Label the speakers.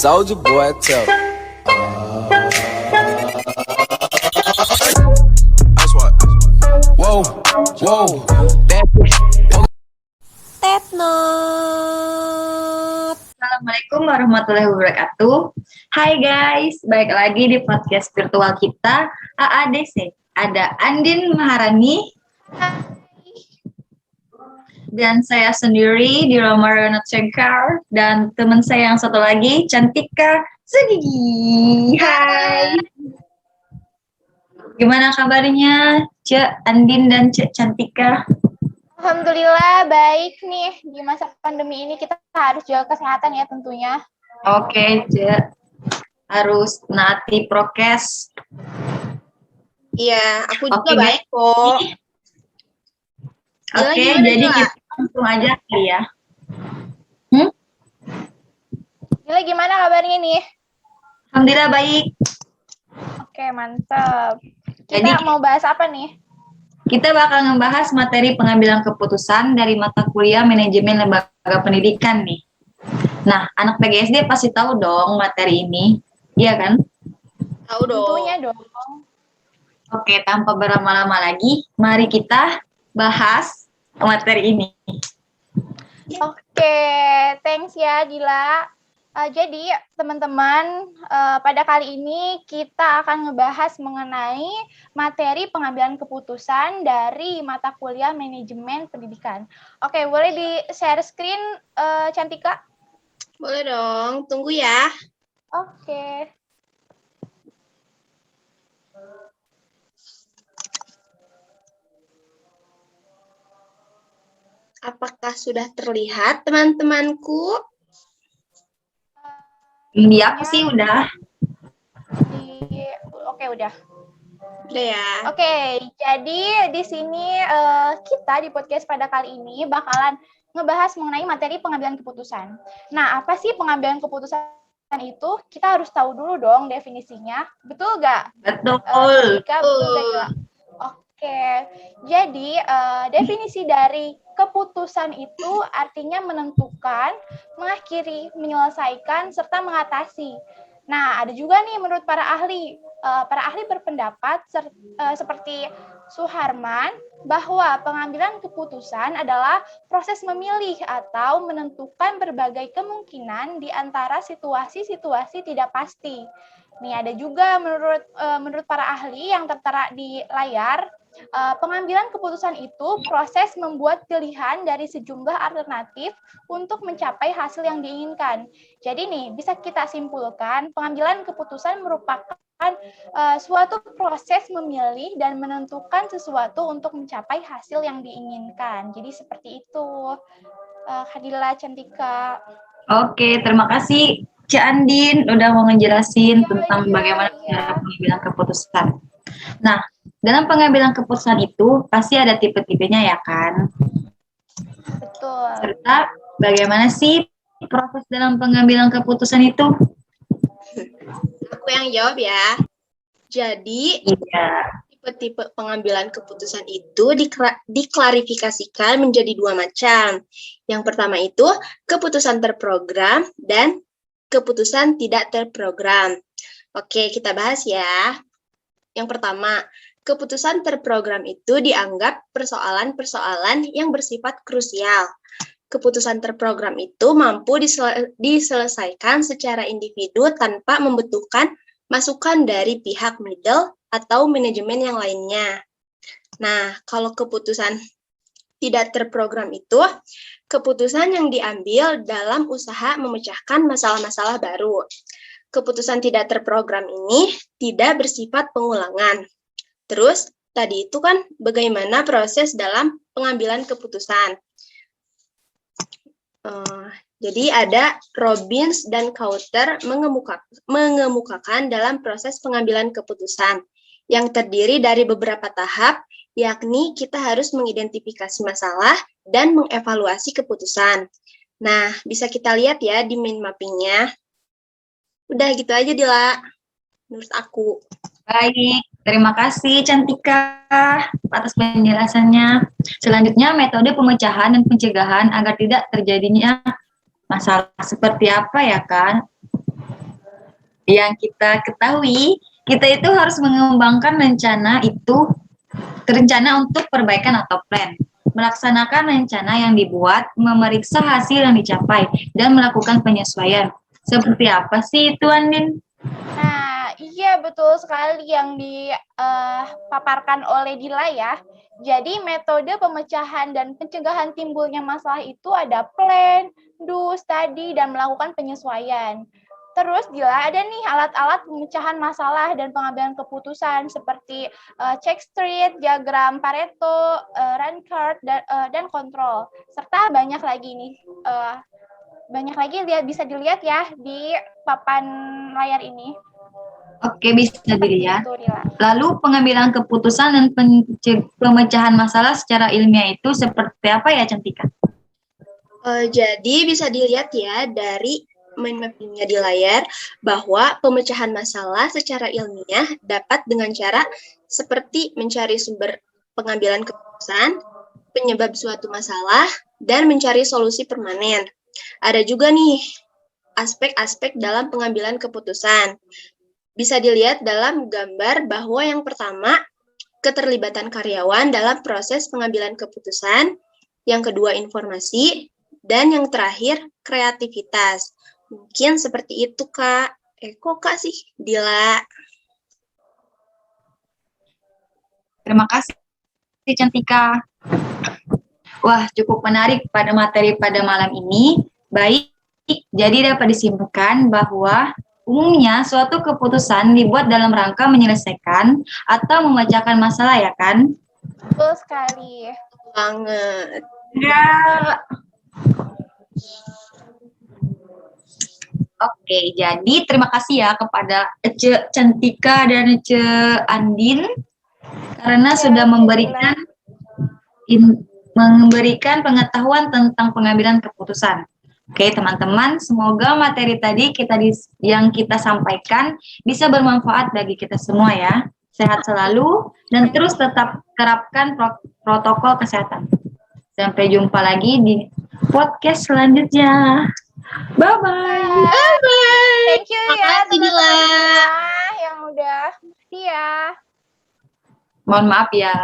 Speaker 1: Soulja Boy tell. That's what. Whoa, whoa.
Speaker 2: Tetnot.
Speaker 3: Assalamualaikum warahmatullahi wabarakatuh. Hai guys, balik lagi di podcast virtual kita AADC. Ada Andin Maharani dan saya sendiri di Romarana Cengkar dan teman saya yang satu lagi Cantika Segigi. Hai. Gimana kabarnya Cek Andin dan Cek Cantika?
Speaker 2: Alhamdulillah baik nih. Di masa pandemi ini kita harus jaga kesehatan ya tentunya.
Speaker 3: Oke, Cek. Harus naati prokes.
Speaker 4: Iya, aku juga
Speaker 3: Oke,
Speaker 4: baik kok.
Speaker 3: Oke,
Speaker 4: Gimana,
Speaker 3: jadi
Speaker 4: Dila?
Speaker 3: kita langsung aja kali ya.
Speaker 2: Gila gimana kabarnya nih?
Speaker 3: Alhamdulillah baik.
Speaker 2: Oke, mantap.
Speaker 3: Jadi
Speaker 2: Kita mau bahas apa nih?
Speaker 3: kita bakal ngebahas materi pengambilan keputusan dari mata kuliah manajemen lembaga pendidikan nih. Nah, anak PGSD pasti tahu dong materi ini, iya kan?
Speaker 4: Tahu dong.
Speaker 2: Tentunya dong.
Speaker 3: Oke, tanpa berlama-lama lagi, mari kita bahas materi ini.
Speaker 2: Oke, thanks ya Dila. Jadi teman-teman, pada kali ini kita akan ngebahas mengenai materi pengambilan keputusan dari mata kuliah manajemen pendidikan. Oke, boleh di-share screen, Cantika?
Speaker 4: Boleh dong, tunggu ya.
Speaker 2: Oke.
Speaker 4: Apakah sudah terlihat teman-temanku?
Speaker 3: Iya, aku sih udah.
Speaker 2: Oke, udah.
Speaker 4: Udah ya.
Speaker 2: Oke, jadi di sini kita di podcast pada kali ini bakalan ngebahas mengenai materi pengambilan keputusan. Nah, apa sih pengambilan keputusan itu? Kita harus tahu dulu dong definisinya. Betul nggak?
Speaker 3: Betul.
Speaker 2: Cantika, betul nggak, Dila? Oke, jadi definisi dari keputusan itu artinya menentukan, mengakhiri, menyelesaikan, serta mengatasi. Nah, ada juga nih menurut para ahli. Para ahli berpendapat seperti Suharman bahwa pengambilan keputusan adalah proses memilih atau menentukan berbagai kemungkinan di antara situasi-situasi tidak pasti. Nih ada juga menurut para ahli yang tertera di layar, pengambilan keputusan itu proses membuat pilihan dari sejumlah alternatif untuk mencapai hasil yang diinginkan. Jadi nih bisa kita simpulkan pengambilan keputusan merupakan suatu proses memilih dan menentukan sesuatu untuk mencapai hasil yang diinginkan. Jadi seperti itu. Khadila, Cantika.
Speaker 3: Oke, terima kasih Cik Andin udah mau ngejelasin tentang bagaimana cara pengambilan keputusan. Nah, dalam pengambilan keputusan itu pasti ada tipe-tipenya ya kan?
Speaker 2: Betul.
Speaker 3: Serta bagaimana sih proses dalam pengambilan keputusan itu?
Speaker 4: Aku yang jawab ya. Jadi,
Speaker 3: Iya.
Speaker 4: tipe-tipe pengambilan keputusan itu diklarifikasikan menjadi dua macam. Yang pertama itu keputusan terprogram dan keputusan tidak terprogram. Oke, kita bahas ya. Yang pertama, keputusan terprogram itu dianggap persoalan-persoalan yang bersifat krusial. Keputusan terprogram itu mampu diselesaikan secara individu tanpa membutuhkan masukan dari pihak middle atau manajemen yang lainnya. Nah, kalau keputusan tidak terprogram itu, keputusan yang diambil dalam usaha memecahkan masalah-masalah baru. Keputusan tidak terprogram ini tidak bersifat pengulangan. Terus, tadi itu kan bagaimana proses dalam pengambilan keputusan. Jadi ada Robbins dan Kauter mengemukakan dalam proses pengambilan keputusan yang terdiri dari beberapa tahap, yakni kita harus mengidentifikasi masalah dan mengevaluasi keputusan. Nah, bisa kita lihat ya di mind mapping-nya. Udah gitu aja, Dila. Menurut aku.
Speaker 3: Baik, terima kasih Cantika atas penjelasannya. Selanjutnya metode pemecahan dan pencegahan agar tidak terjadinya masalah seperti apa ya kan? yang kita ketahui, kita itu harus mengembangkan rencana untuk perbaikan atau plan. Melaksanakan rencana yang dibuat, memeriksa hasil yang dicapai, dan melakukan penyesuaian. Seperti apa sih itu, Andin?
Speaker 2: Nah, iya betul sekali yang dipaparkan oleh Dila ya. Jadi metode pemecahan dan pencegahan timbulnya masalah itu ada plan, do, study, dan melakukan penyesuaian. Terus Dila, ada nih alat-alat pemecahan masalah dan pengambilan keputusan seperti check street, diagram Pareto, Rankart, dan kontrol. Serta banyak lagi nih. Banyak lagi bisa dilihat ya di papan layar ini.
Speaker 3: Oke, bisa dilihat.
Speaker 2: Itu, Dila.
Speaker 3: Lalu pengambilan keputusan dan pemecahan masalah secara ilmiah itu seperti apa ya, Cantika?
Speaker 4: Jadi bisa dilihat ya dari mind mapping-nya di layar bahwa pemecahan masalah secara ilmiah dapat dengan cara seperti mencari sumber pengambilan keputusan, penyebab suatu masalah, dan mencari solusi permanen. Ada juga nih aspek-aspek dalam pengambilan keputusan. Bisa dilihat dalam gambar bahwa yang pertama, keterlibatan karyawan dalam proses pengambilan keputusan, yang kedua informasi, dan yang terakhir kreativitas. Mungkin seperti itu, Kak. Kok Kak sih, Dila?
Speaker 3: Terima kasih, Cantika. Wah, cukup menarik pada materi pada malam ini. Baik, jadi dapat disimpulkan bahwa umumnya suatu keputusan dibuat dalam rangka menyelesaikan atau memecahkan masalah, ya kan?
Speaker 2: Betul sekali.
Speaker 4: Banget.
Speaker 3: Ya. Oke, jadi terima kasih ya kepada Ece Cantika dan Ece Andin karena sudah memberikan pengetahuan tentang pengambilan keputusan. Oke, teman-teman, semoga materi tadi yang kita sampaikan bisa bermanfaat bagi kita semua ya. Sehat selalu dan terus tetap terapkan protokol kesehatan. Sampai jumpa lagi di podcast selanjutnya. Bye-bye.
Speaker 4: Bye-bye.
Speaker 2: Thank you ya
Speaker 4: Makasih, Dila.
Speaker 2: teman-teman yang udah setia.
Speaker 3: Mohon maaf ya.